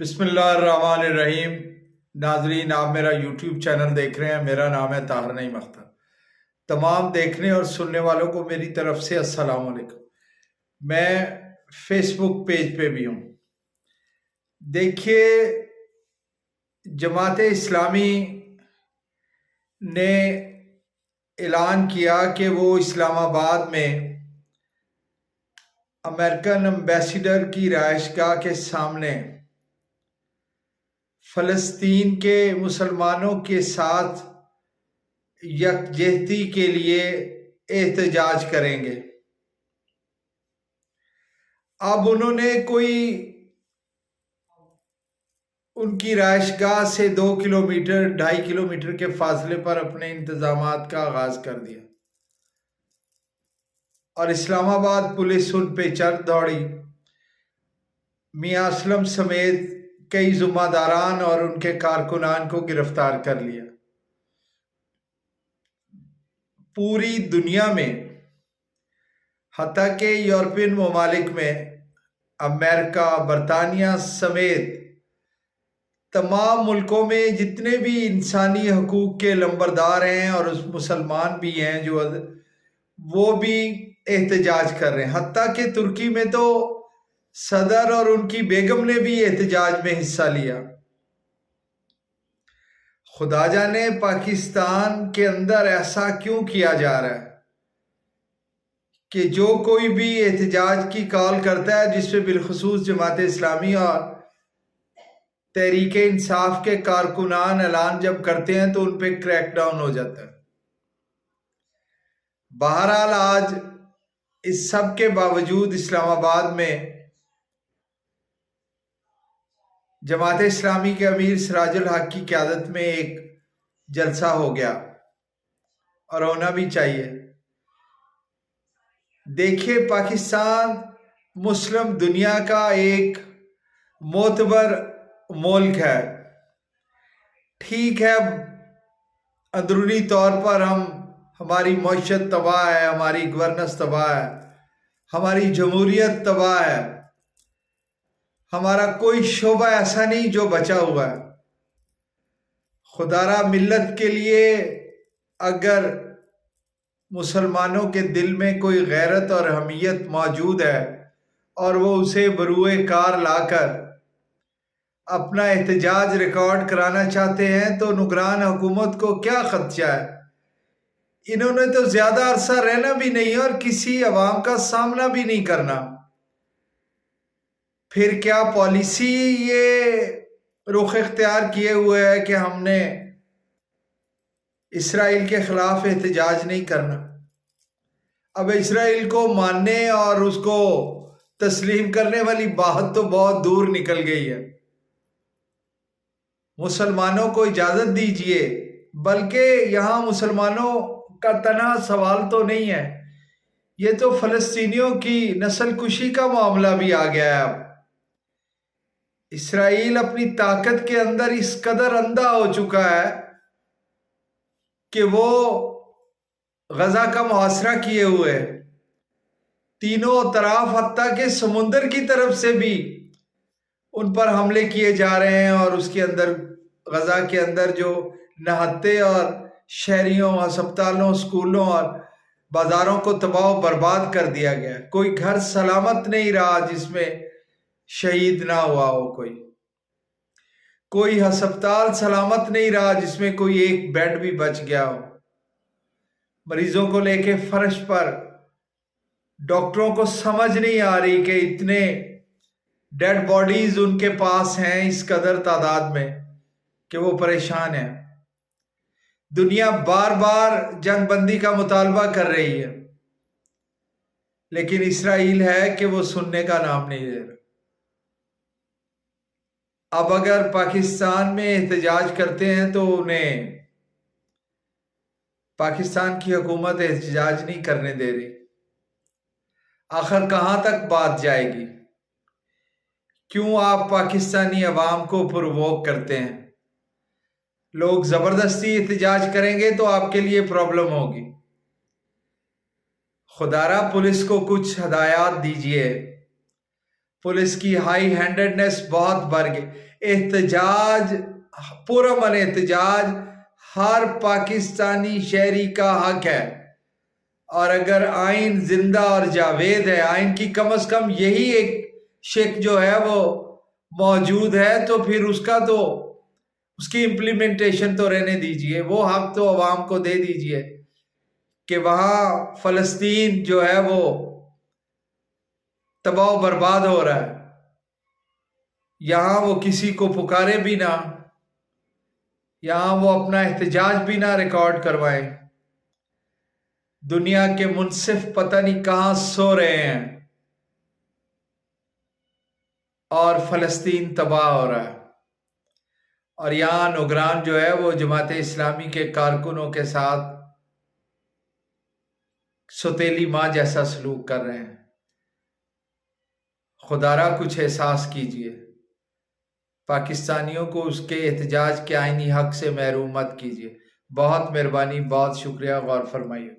बिस्मिल्लाहिर्रहमानिर्रहीम। नाजरीन, आप मेरा यूट्यूब चैनल देख रहे हैं। मेरा नाम है ताहिर नईम अख्तर। तमाम देखने और सुनने वालों को मेरी तरफ से अस्सलाम वालेकुम। मैं फेसबुक पेज पे भी हूँ। देखिए, जमात इस्लामी ने ऐलान किया कि वो इस्लामाबाद में अमेरिकन एम्बेसडर की रिहाइशगाह के सामने फ़लस्तीन के मुसलमानों के साथ यकजहती के लिए एहतजाज करेंगे। अब उन्होंने कोई उनकी रिहाइशगाह से 2 किलोमीटर 2.5 किलोमीटर के फासले पर अपने इंतजामात का आगाज कर दिया और इस्लामाबाद पुलिस उन पे चढ़ दौड़ी। मियां असलम समेत कई जुम्मेदारान और उनके कारकुनान को गिरफ्तार कर लिया। पूरी दुनिया में, हत्ता के यूरोपियन ममालिक में, अमेरिका, बरतानिया समेत तमाम मुल्कों में जितने भी इंसानी हकूक़ के लंबरदार हैं और उस मुसलमान भी हैं जो वो भी एहतजाज कर रहे हैं। हत्ता के तुर्की में तो सदर और उनकी बेगम ने भी एहतजाज में हिस्सा लिया। खुदा जाने पाकिस्तान के अंदर ऐसा क्यों किया जा रहा है कि जो कोई भी एहतजाज की कॉल करता है, जिसमें बिलखुसूस जमात इस्लामी और तहरीक इंसाफ के कारकुनान ऐलान जब करते हैं तो उन पर क्रैकडाउन हो जाता है। बहरहाल, आज इस सब के बावजूद इस्लामाबाद में जमात इस्लामी के अमीर सिराजुल हक की क़यादत में एक जलसा हो गया और होना भी चाहिए। देखिए, पाकिस्तान मुस्लिम दुनिया का एक मोतबर मुल्क है। ठीक है, अंदरूनी तौर पर हमारी मईशत तबाह है, हमारी गवर्नेंस तबाह है, हमारी जमहूरियत तबाह है, हमारा कोई शोबा ऐसा नहीं जो बचा हुआ है। खुदारा मिल्लत के लिए अगर मुसलमानों के दिल में कोई गैरत और हमीयत मौजूद है और वो उसे बरूए कार लाकर अपना एहतजाज रिकॉर्ड कराना चाहते हैं तो निगरान हुकूमत को क्या खदशा है। इन्होंने तो ज्यादा अरसा रहना भी नहीं और किसी अवाम का सामना भी नहीं करना। फिर क्या पॉलिसी ये रुख इख्तियार किए हुए है कि हमने इसराइल के खिलाफ एहतजाज नहीं करना। अब इसराइल को मानने और उसको तस्लीम करने वाली बात तो बहुत दूर निकल गई है। मुसलमानों को इजाजत दीजिए, बल्कि यहां मुसलमानों का तना सवाल तो नहीं है, ये तो फलस्तीनियों की नस्ल कुशी का मामला भी आ गया है। अब इसराइल अपनी ताकत के अंदर इस कदर अंधा हो चुका है कि वो गजा का मुहासरा किए हुए तीनों तरफ, हत्ता के समुंदर की तरफ से भी उन पर हमले किए जा रहे हैं और उसके अंदर, गजा के अंदर जो नहत्ते और शहरियों, अस्पतालों, स्कूलों और बाजारों को तबाह बर्बाद कर दिया गया। कोई घर सलामत नहीं रहा जिसमें शहीद ना हुआ हो, कोई अस्पताल सलामत नहीं रहा जिसमें कोई एक बेड भी बच गया हो। मरीजों को लेके फर्श पर डॉक्टरों को समझ नहीं आ रही कि इतने डेड बॉडीज उनके पास हैं इस कदर तादाद में कि वो परेशान है। दुनिया बार बार जंगबंदी का मुतालबा कर रही है, लेकिन इसराइल है कि वो सुनने का नाम नहीं ले रहा। अब अगर पाकिस्तान में एहतजाज करते हैं तो उन्हें पाकिस्तान की हुकूमत एहतजाज नहीं करने दे रही। आखिर कहां तक बात जाएगी? क्यों आप पाकिस्तानी अवाम को प्रोवोक करते हैं? लोग जबरदस्ती एहतजाज करेंगे तो आपके लिए प्रॉब्लम होगी। खुदारा पुलिस को कुछ हदायत दीजिए, पुलिस की हाई हैंडेडनेस बहुत बढ़ गई। एहतजाज, पुरअमन एहतजाज हर पाकिस्तानी शहरी का हक है, और अगर आइन जिंदा और जावेद है, आइन की कम से कम यही एक शिक जो है वो मौजूद है, तो फिर उसकी इम्प्लीमेंटेशन तो रहने दीजिए। वो हक तो अवाम को दे दीजिए कि वहां फलस्तीन जो है वो तबाह बर्बाद हो रहा है, यहां वो किसी को पुकारे भी ना, यहां वो अपना एहतजाज भी ना रिकॉर्ड करवाए। दुनिया के मुनसिफ पता नहीं कहां सो रहे हैं और फलस्तीन तबाह हो रहा है, और यहां नुगरान जो है वो जमात इस्लामी के कारकुनों के साथ सौतेली माँ जैसा सलूक कर रहे हैं। खुदारा कुछ एहसास कीजिए, पाकिस्तानियों को उसके एहतजाज के आईनी हक से महरूम मत कीजिए। बहुत मेहरबानी, बहुत शुक्रिया, गौर फरमाइए।